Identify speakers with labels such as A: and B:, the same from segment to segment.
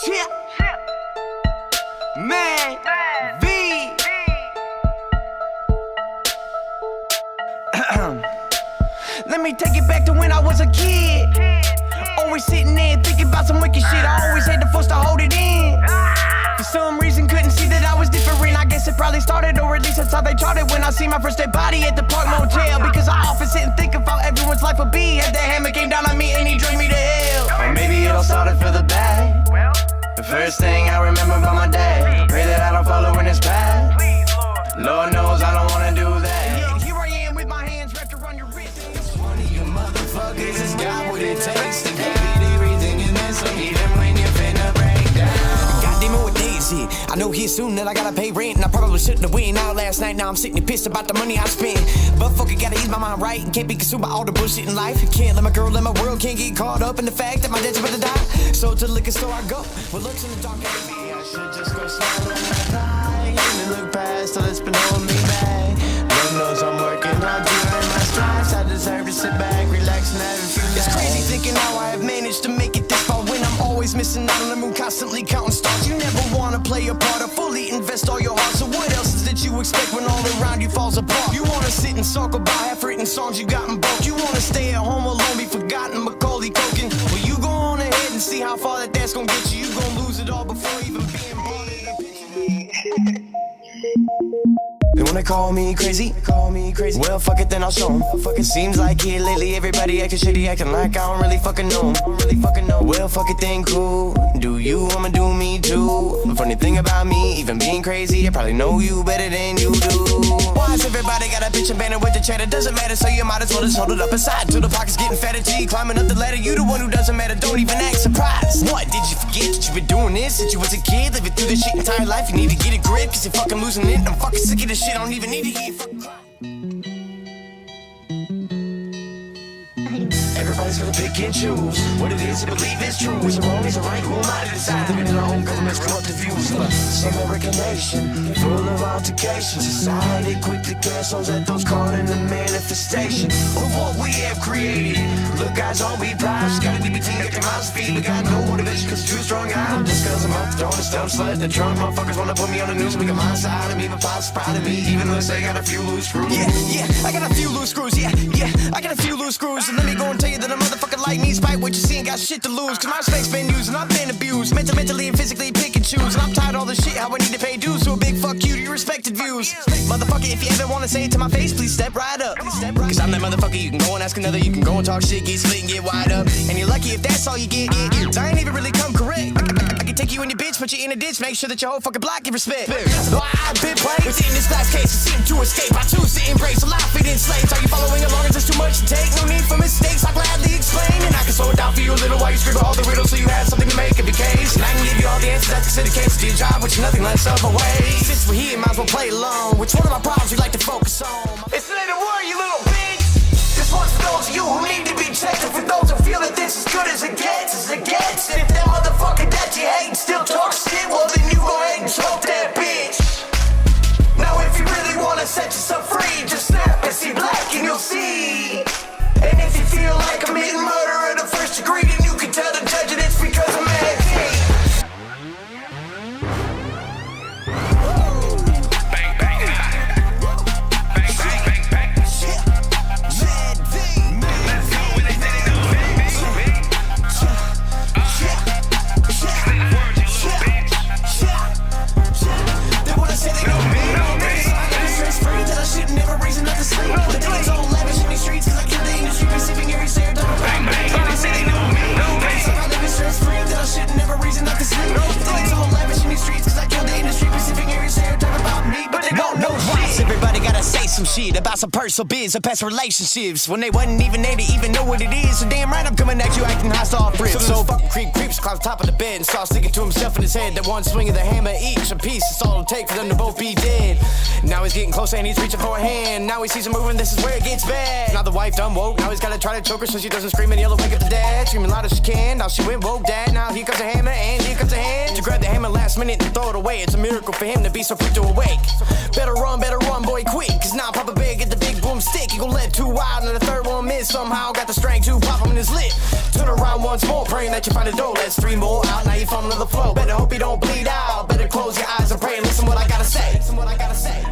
A: Yeah. Man, V. Let me take it back to when I was a kid. Always sitting there thinking about some wicked shit. I always had to force to hold it in. For some reason couldn't see that I was different. I guess it probably started, or at least that's how they charted, when I see my first dead body at the Park Motel. Because I often sit and think of how everyone's life would be as the hammer came down on me and he dragged me to hell. Or maybe it all started for the bad. The first thing I remember about my dad, pray that I don't follow in his path. Lord knows I don't wanna do that. Yet here I am with my hands wrapped around your wrist.
B: One of you motherfuckers has got what it takes to complete everything in this. So even when you're finna break down.
C: Goddamn it, what day is it? I know here soon that I gotta pay rent, and I probably shouldn't have went out last night. Now I'm sitting and pissed about the money I spent. But fuck it, gotta ease my mind right and can't be consumed by all the bullshit in life. Can't let my girl in my world, can't get caught up in the fact that my dad's about to die. So to the liquor store I go, with looks in the dark.
B: Maybe I should just go slow and die. And look past all that's been holding me back. Lord knows I'm working hard to earn my stripes. I deserve to sit back, relax, and have a few days.
C: It's crazy thinking how I have managed to make it this far when I'm always missing out on the moon, constantly counting stars. You never wanna play a part or fully invest all your heart. So what else is that you expect when all around you falls apart? You wanna sit and talk about half-written songs you got in bulk. You wanna stay at home alone, be forgotten, Macaulay Culkin. Well, you go on ahead and see how far that's gonna get you. You gonna lose it all before even being born in the picture.
A: They wanna call me crazy, well fuck it then I'll show 'em. Fucking seems like here lately everybody acting shitty, acting like I don't really fucking know 'em. Well fuck it then cool, do you, I'ma do me too. The funny thing about me, even being crazy, I probably know you better than you do. Why is everybody got a bitch abandoned with the chat? It doesn't matter, so you might as well just hold it up inside till the pockets getting fatter till you climbing up the ladder. You the one who doesn't matter, don't even act surprised. What, did you forget that you been doing this since you was a kid? Living through this shit entire life, you need to get a grip, cause you're fucking losing it. I'm fucking sick of this shit, I don't even need to eat. Everybody's gonna pick and choose what it is you believe is true. Is it wrong, is it right? Who am I to decide? Living in our own government's corrupted views. Some American nation, full of altercations. Society quick to cast souls at those caught in the manifestation of what we have created. Look guys, all we prize. Got a DBT at your mouth speed. We got no motivation cause too strong out. Just cause I'm out the door, the dumb slut. The drunk motherfuckers wanna put me on the news. We got my side of me, but pop's proud of me. Even though they got a few loose screws.
C: Yeah, I got a few loose screws, yeah, I got a few loose screws. And let me go and tell you that a motherfucker like me, despite what you see, ain't got shit to lose. Cause my space been used and I've been abused. Mentally and physically pick and choose. And I'm tired of all this shit, how I need to pay dues. So a big fuck you to your respected views. Motherfucker, if you ever wanna say it to my face, please step right up. Cause I'm that motherfucker, you can go and ask another. You can go and talk shit, get split and get wide up. And you're lucky if that's all you get. I ain't even really come correct. I can take you in your bitch, put you in a ditch, make sure that your whole fucking block get respect. Why I've been played within this last case, I seem to escape. I choose to embrace a life fit enslaved. Are you following along? Is this too much to take? No need for mistakes, I'll gladly explain. And I can slow it down for you a little while you scribble all the riddles so you have something to make of your case. And I can give you all the answers that's considered cancer to your job, which is nothing less of a waste. Since we're here, might as well play along. Which one of my problems you like to focus on?
A: It's not a word, you little bitch. This one's for those of you who need to be checked, and for those who feel that this is good as it gets, And if that motherfucker that you hate still talks shit, well then you go ahead and choke that bitch. Now if you really wanna set yourself free, just snap and see black and you'll see. And if you feel like committing murder in the first degree, then you can tell the judge that it's because I'm mad.
C: Shit about some personal biz or past relationships when they wasn't even there to even know what it is. So damn right I'm coming at you acting hostile for it. So fuck creeps climbs top of the bed and starts thinking to himself in his head that one swing of the hammer each a piece. It's all it'll take for them to both be dead. Now he's getting closer and he's reaching for a hand. Now he sees her moving, this is where it gets bad. Now the wife done woke, now he's gotta try to choke her so she doesn't scream and yell and wake up the dad. Screaming loud as she can, now she went woke dad. Now here comes a hammer and here comes a hand to grab the hammer last minute and throw it away. It's a miracle for him to be so quick to awake. Better run boy quick, cause now Papa Bear get the big boomstick. He eagle let two wild, and the third one missed. Somehow got the strength to pop him in his lip. Turn around once more, praying that you find a door. That's three more out, now you fall into the flow. Better hope you don't bleed out. Better close your eyes and pray and listen what I gotta say. Listen what I gotta say.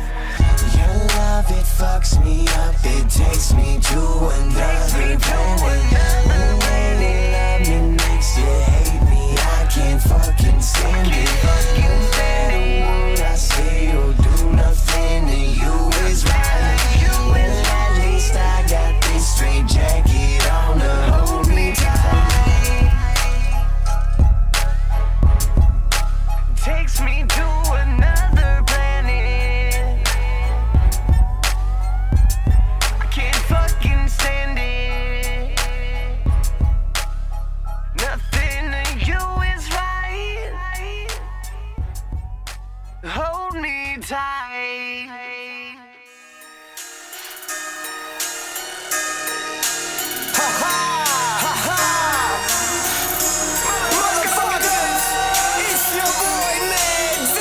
A: Your love, it fucks me up. It takes me to another planet. And when you love me makes you hate me, I can't fucking stand it. No matter what I say or do, nothing to you is right. Well, at least I got this straight jacket on to hold me tight.
C: Takes me to another planet. I can't fucking stand it. Nothing to you is right. Hold me tight. Ha ha! Ha ha! Motherfuckers! It's your boy Mad V.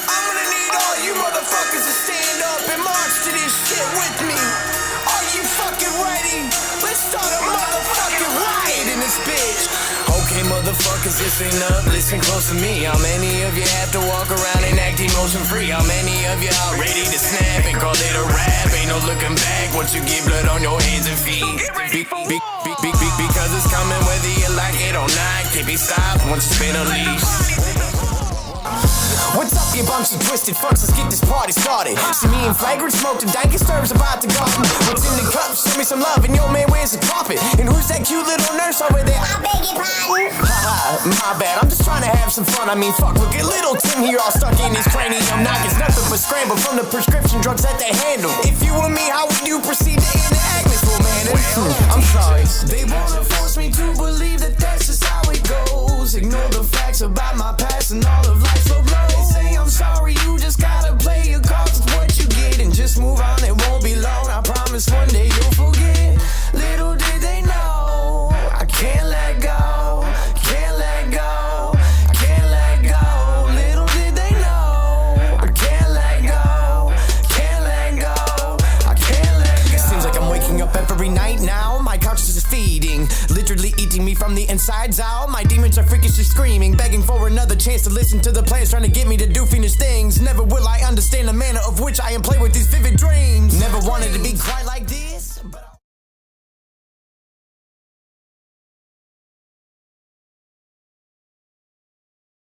C: I'm gonna need all you motherfuckers to stand up and march to this shit with me. Are you fucking ready? Let's start a motherfucking riot in this bitch. Okay, motherfuckers, this ain't up. Listen close to me. How many of you have to walk around and act emotion free? How many of you are ready to snap and call it a rap? Ain't no looking back once you get blood on your hands and feet. Because it's coming whether you like it or not. Can't be stopped once it's been unleashed. What's up, you bunch of twisted fucks? Let's get this party started. See me and Flagrant smoke the dankest herbs about to garden. What's in the cup? Show me some love, and your man wears a carpet. And who's that cute little nurse over there? I beg your pardon. Haha, my bad. I'm just trying to have some fun. I mean, fuck, look at little Tim here all stuck in his cranium. Knocking's nothing but scramble from the prescription drugs that they handle. If you were me, how would you proceed to end the Agnes? Well, man, I'm sorry. They wanna force me to believe that that's just how it goes. Ignore the facts about my past and all of life's low blows. Say I'm sorry, you just gotta play your cards with what you get and just move on, it won't be long. I promise one day you'll forget. Little did they know, I can't let go, can't let go, can't let go. Little did they know, I can't let go, can't let go, I can't let go. Seems like I'm waking up every night now. My conscience is feeding, literally eating me from the insides out. My demons are freakishly screaming, begging for another chance to listen to the plans, trying to get me to do fiendish things. Never will I understand the manner of which I am played with these vivid dreams. Never wanted to be quite like this.